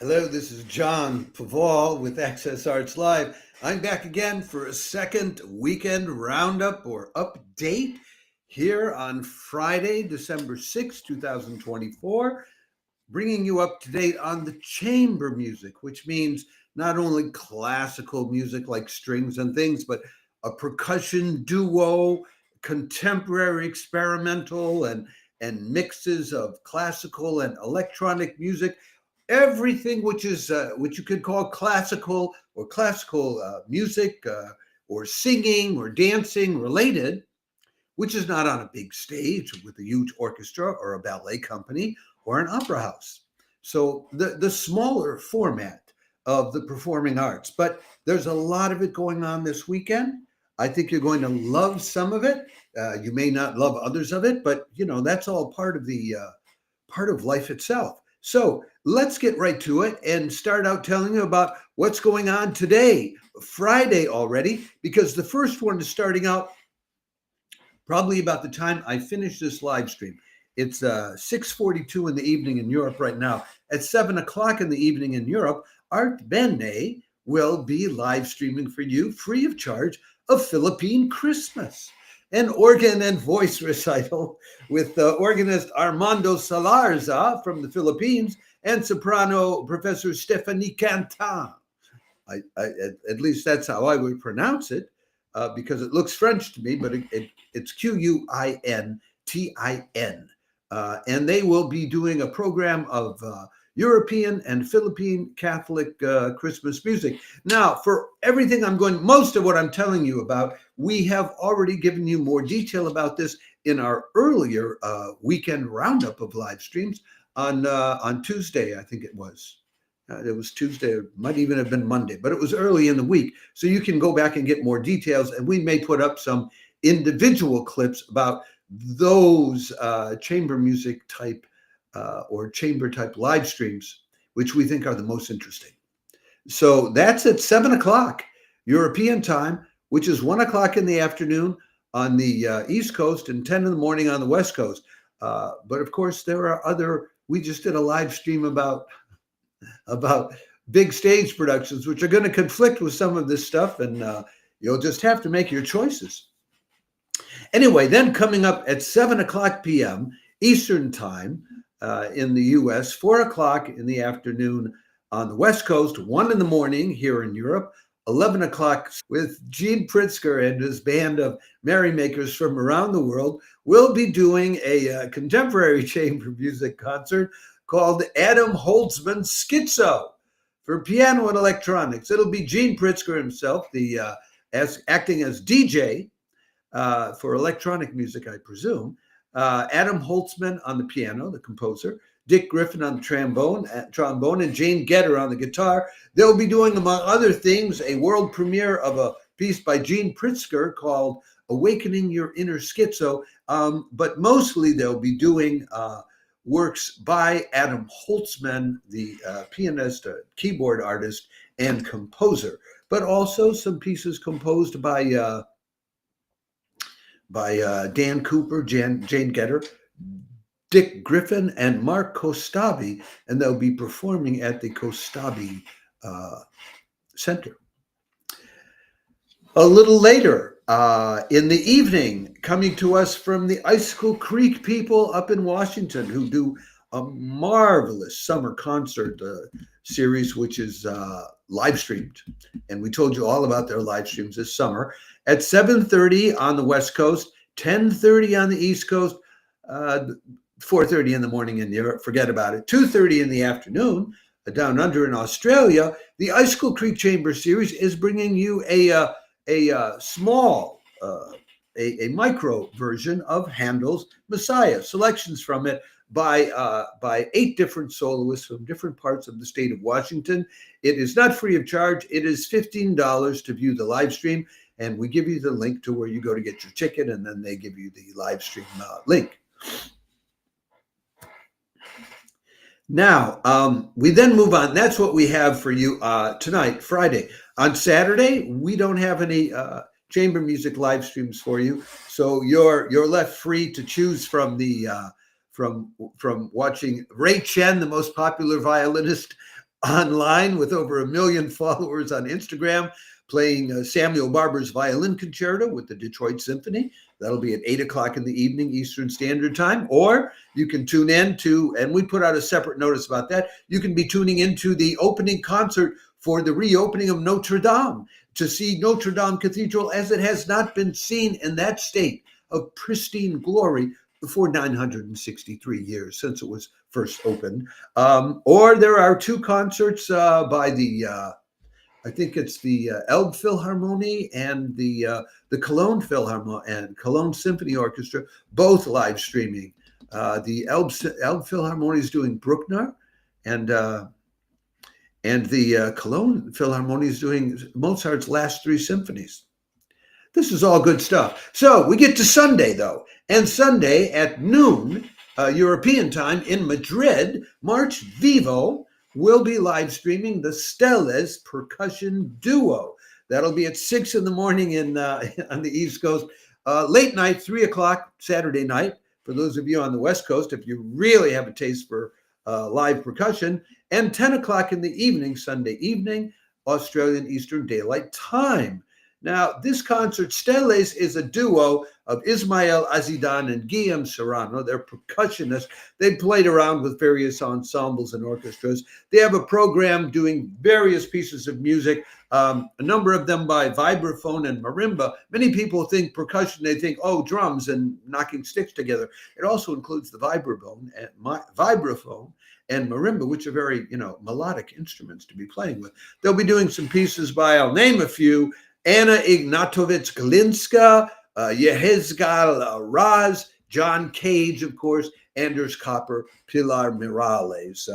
Hello, this is John Beauvoir with Access Arts Live. I'm back again for a second weekend roundup or update here on Friday, December 6, 2024, bringing you up to date on the chamber music, which means not only classical music like strings and things, but a percussion duo, contemporary experimental, and mixes of classical and electronic music. Everything which is which you could call classical or classical music or singing or dancing related, which is not on a big stage with a huge orchestra or a ballet company or an opera house. So the smaller format of the performing arts, but there's a lot of it going on this weekend. I think you're going to love some of it. You may not love others of it, but you know that's all part of the part of life itself. So let's get right to it and start out telling you about what's going on today, Friday already, because the first one is starting out probably about the time I finish this live stream. It's 6:42 in the evening in Europe right now. At 7 o'clock in the evening in Europe, Artbene will be live streaming for you free of charge a Philippine Christmas, an organ and voice recital with organist Armando Salarza from the Philippines and soprano Professor Stephanie Cantin. At least that's how I would pronounce it, because it looks French to me, but it's Quintin. And they will be doing a program of European and Philippine Catholic Christmas music. Now, for everything most of what I'm telling you about, we have already given you more detail about this in our earlier weekend roundup of live streams on Tuesday, I think it was. It was Tuesday, it might even have been Monday, but it was early in the week. So you can go back and get more details, and we may put up some individual clips about those chamber music type or chamber type live streams, which we think are the most interesting. So that's at 7 o'clock European time, which is 1 o'clock in the afternoon on the East Coast and 10 in the morning on the West Coast. But of course, there are we just did a live stream about big stage productions, which are going to conflict with some of this stuff, and you'll just have to make your choices. Anyway, then coming up at 7 o'clock p.m. Eastern time in the U.S., 4 o'clock in the afternoon on the West Coast, 1 in the morning here in Europe, 11 o'clock with Gene Pritzker and his band of merrymakers from around the world. We'll be doing a contemporary chamber music concert called Adam Holzman SCHIZO for piano and electronics. It'll be Gene Pritzker himself, acting as DJ for electronic music, I presume. Adam Holzman on the piano, the composer. Dick Griffin on the trombone, and Jane Gedder on the guitar. They'll be doing, among other things, a world premiere of a piece by Gene Pritzker called Awakening Your Inner Schizo. But mostly they'll be doing works by Adam Holzman, the pianist, keyboard artist, and composer, but also some pieces composed by Dan Cooper, Jane Gedder, Dick Griffin, and Mark Kostabi, and they'll be performing at the Kostabi Center. A little later in the evening, coming to us from the Icicle Creek people up in Washington, who do a marvelous summer concert series, which is live streamed. And we told you all about their live streams this summer at 7:30 on the West Coast, 10:30 on the East Coast, 4:30 in the morning in Europe, forget about it, 2:30 in the afternoon down under in Australia. The Icicle Creek Chamber Series is bringing you a small, a micro version of Handel's Messiah, selections from it by 8 different soloists from different parts of the state of Washington. It is not free of charge. It is $15 to view the live stream, and we give you the link to where you go to get your ticket, and then they give you the live stream link. Now, we then move on. That's what we have for you tonight, Friday. On Saturday, we don't have any chamber music live streams for you, so you're left free to choose from the from watching Ray Chen, the most popular violinist online with over 1 million followers on Instagram, playing Samuel Barber's Violin Concerto with the Detroit Symphony. That'll be at 8 o'clock in the evening, Eastern Standard Time. Or you can tune in to, and we put out a separate notice about that, you can be tuning into the opening concert for the reopening of Notre Dame, to see Notre Dame Cathedral as it has not been seen in that state of pristine glory for 963 years since it was first opened. Or there are 2 concerts by the, I think it's the Elbe Philharmonie and the Cologne Philharmonie and Cologne Symphony Orchestra, both live streaming. The Elbe Philharmonie is doing Bruckner, and the Cologne Philharmonie is doing Mozart's last 3 symphonies. This is all good stuff. So we get to Sunday, though. And Sunday at noon, European time in Madrid, March Vivo will be live streaming the Stèles Percussion Duo. That'll be at 6 in the morning on the East Coast. Late night, 3 o'clock Saturday night, for those of you on the West Coast, if you really have a taste for live percussion, and 10 o'clock in the evening, Sunday evening, Australian Eastern Daylight Time. Now, this concert, Stèles, is a duo of Ismael Azidan and Guillaume Serrano. They're percussionists. They played around with various ensembles and orchestras. They have a program doing various pieces of music, a number of them by vibraphone and marimba. Many people think percussion, they think, oh, drums and knocking sticks together. It also includes the vibraphone and marimba, which are very, melodic instruments to be playing with. They'll be doing some pieces by, I'll name a few, Anna Ignatovich-Glinska, Yehezgal Raz, John Cage, of course, Anders Copper, Pilar Miralles,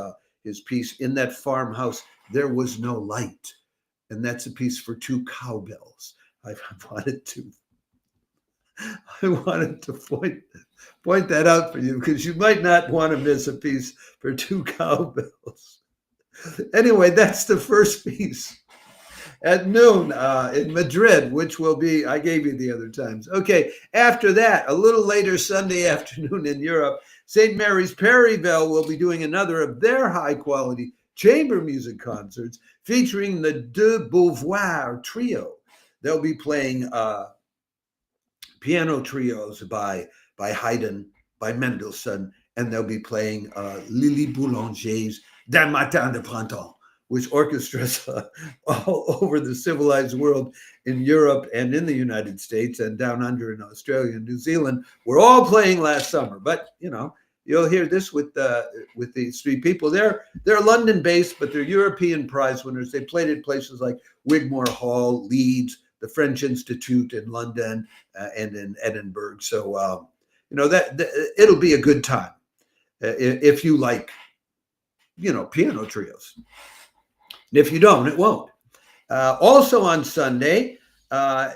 his piece, In That Farmhouse, There Was No Light. And that's a piece for 2 cowbells. I wanted to point that out for you, because you might not want to miss a piece for 2 cowbells. Anyway, that's the first piece at noon in Madrid, which will be, I gave you the other times. Okay, after that, a little later Sunday afternoon in Europe, St. Mary's Perivale will be doing another of their high-quality chamber music concerts featuring the De Beauvoir Trio. They'll be playing piano trios by Haydn, by Mendelssohn, and they'll be playing Lily Boulanger's D'un Matin de Printemps, which orchestras all over the civilized world in Europe and in the United States and down under in Australia and New Zealand were all playing last summer. But, you'll hear this with these 3 people. They're London-based, but they're European prize winners. They played at places like Wigmore Hall, Leeds, the French Institute in London, and in Edinburgh. So, that it'll be a good time if you like, piano trios. And if you don't, it won't. Also on Sunday, a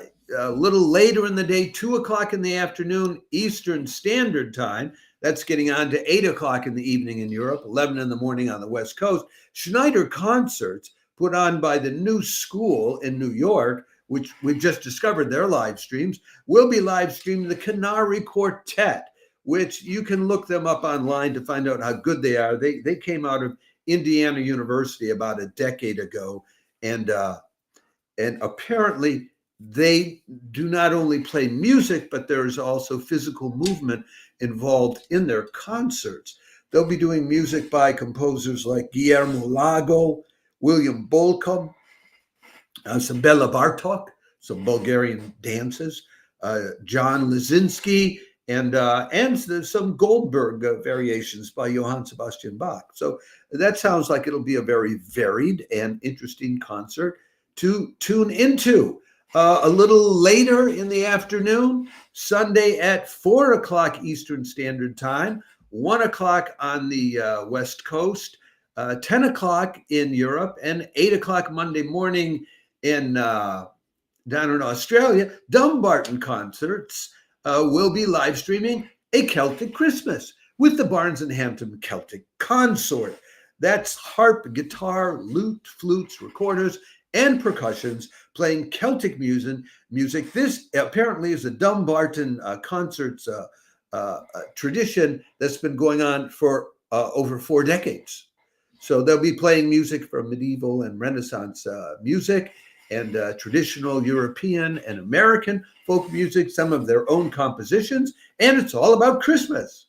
little later in the day, 2 o'clock in the afternoon, Eastern Standard Time, that's getting on to 8 o'clock in the evening in Europe, 11 in the morning on the West Coast, Schneider concerts put on by the New School in New York, which we've just discovered their live streams, will be live streaming the Kenari Quartet, which you can look them up online to find out how good they are. They came out of Indiana University about a decade ago, and apparently they do not only play music, but there's also physical movement involved in their concerts. They'll be doing music by composers like Guillermo Lago, William Bolcom, some Bela Bartok, some Bulgarian dances, John Lisinski, and some Goldberg variations by Johann Sebastian Bach. So that sounds like it'll be a very varied and interesting concert to tune into. A little later in the afternoon, Sunday at 4 o'clock Eastern Standard Time, 1 o'clock on the West Coast, 10 o'clock in Europe, and 8 o'clock Monday morning in down in Australia, Dumbarton Concerts will be live streaming A Celtic Christmas with the Barnes and Hampton Celtic Consort. That's harp, guitar, lute, flutes, recorders, and percussions playing Celtic music. This apparently is a Dumbarton concerts tradition that's been going on for over 4 decades. So they'll be playing music from medieval and Renaissance music and traditional European and American folk music, some of their own compositions, and it's all about Christmas.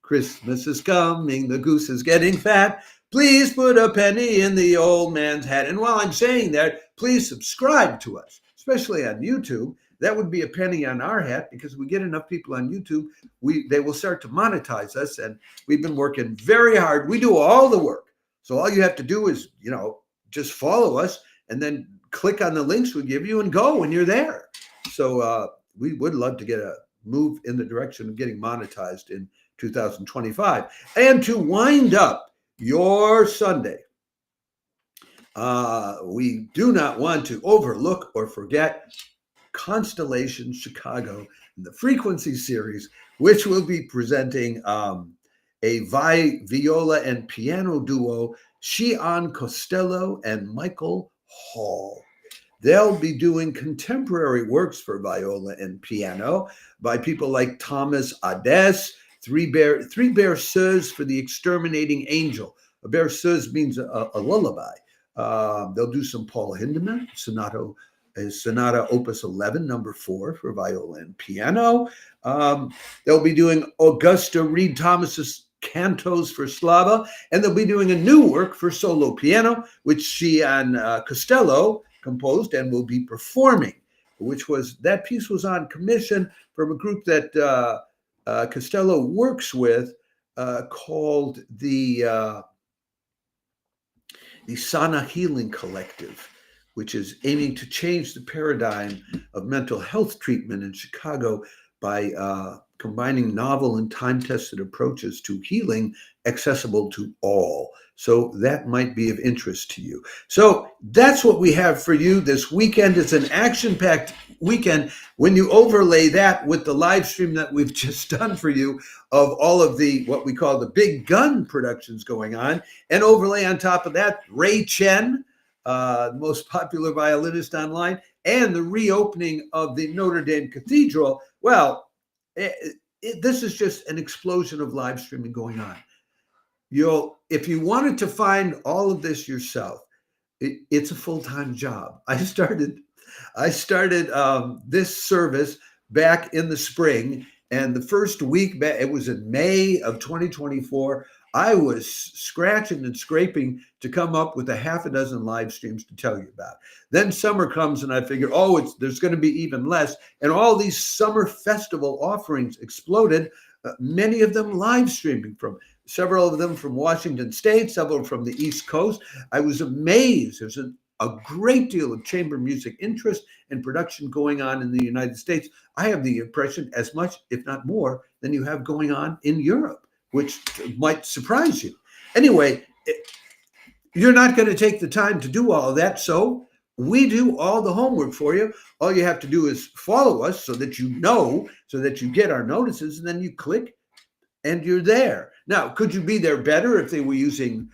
Christmas is coming, the goose is getting fat. Please put a penny in the old man's hat. And while I'm saying that, please subscribe to us, especially on YouTube. That would be a penny on our hat, because we get enough people on YouTube, they will start to monetize us. And we've been working very hard. We do all the work. So all you have to do is, just follow us and then click on the links we give you and go when you're there. So we would love to get a move in the direction of getting monetized in 2025. And to wind up your Sunday, we do not want to overlook or forget Constellation Chicago in the Frequency series, which will be presenting a viola and piano duo, Xian Costello and Michael Hall. They'll be doing contemporary works for viola and piano by people like Thomas Adès, three berceuses for the Exterminating Angel. A berceuse means a lullaby. They'll do some Paul Hindemith, Sonata Opus 11, number 4 for viola and piano. They'll be doing Augusta Reed Thomas's cantos for Slava, and they'll be doing a new work for solo piano, which Xian Costello composed and will be performing, that piece was on commission from a group that Costello works with called the Sana Healing Collective, which is aiming to change the paradigm of mental health treatment in Chicago by combining novel and time-tested approaches to healing accessible to all. So that might be of interest to you. So that's what we have for you this weekend. It's an action-packed weekend when you overlay that with the live stream that we've just done for you of all of the, what we call the big gun productions going on, and overlay on top of that Ray Chen, the most popular violinist online, and the reopening of the Notre Dame Cathedral. Well, this is just an explosion of live streaming going on. If you wanted to find all of this yourself, it's a full-time job. I started this service back in the spring, and the first week, it was in May of 2024, I was scratching and scraping to come up with a half a dozen live streams to tell you about. Then summer comes and I figure, there's going to be even less. And all these summer festival offerings exploded, many of them live streaming, several of them from Washington State, several from the East Coast. I was amazed. There's a great deal of chamber music interest and production going on in the United States. I have the impression as much, if not more, than you have going on in Europe, which might surprise you. Anyway, you're not going to take the time to do all of that, so we do all the homework for you. All you have to do is follow us so that you get our notices, and then you click and you're there. Now, could you be there better if they were using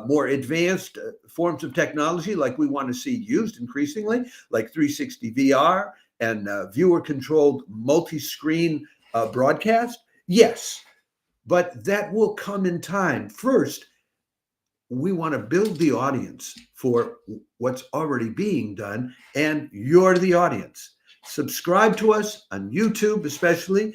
more advanced forms of technology like we want to see used increasingly, like 360 VR and viewer-controlled multi-screen broadcast? Yes. But that will come in time. First, we want to build the audience for what's already being done, and you're the audience. Subscribe to us on YouTube, especially.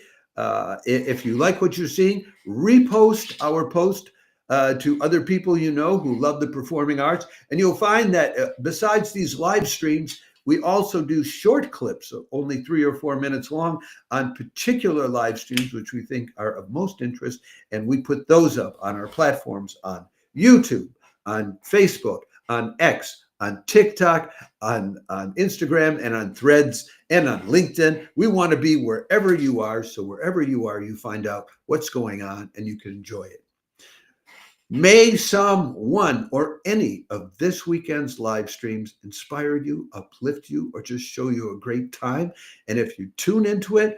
If you like what you're seeing, repost our post to other people you know who love the performing arts. And you'll find that besides these live streams, we also do short clips, only 3 or 4 minutes long, on particular live streams, which we think are of most interest. And we put those up on our platforms on YouTube, on Facebook, on X, on TikTok, on Instagram, and on Threads, and on LinkedIn. We want to be wherever you are. So wherever you are, you find out what's going on and you can enjoy it. May some one or any of this weekend's live streams inspire you, uplift you, or just show you a great time. And if you tune into it,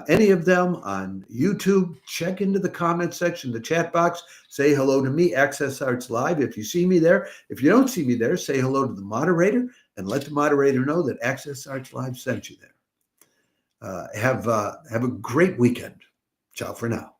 any of them on YouTube, check into the comment section, the chat box, say hello to me, Access Arts Live. If you see me there, if you don't see me there, say hello to the moderator and let the moderator know that Access Arts Live sent you there. Have a great weekend. Ciao for now.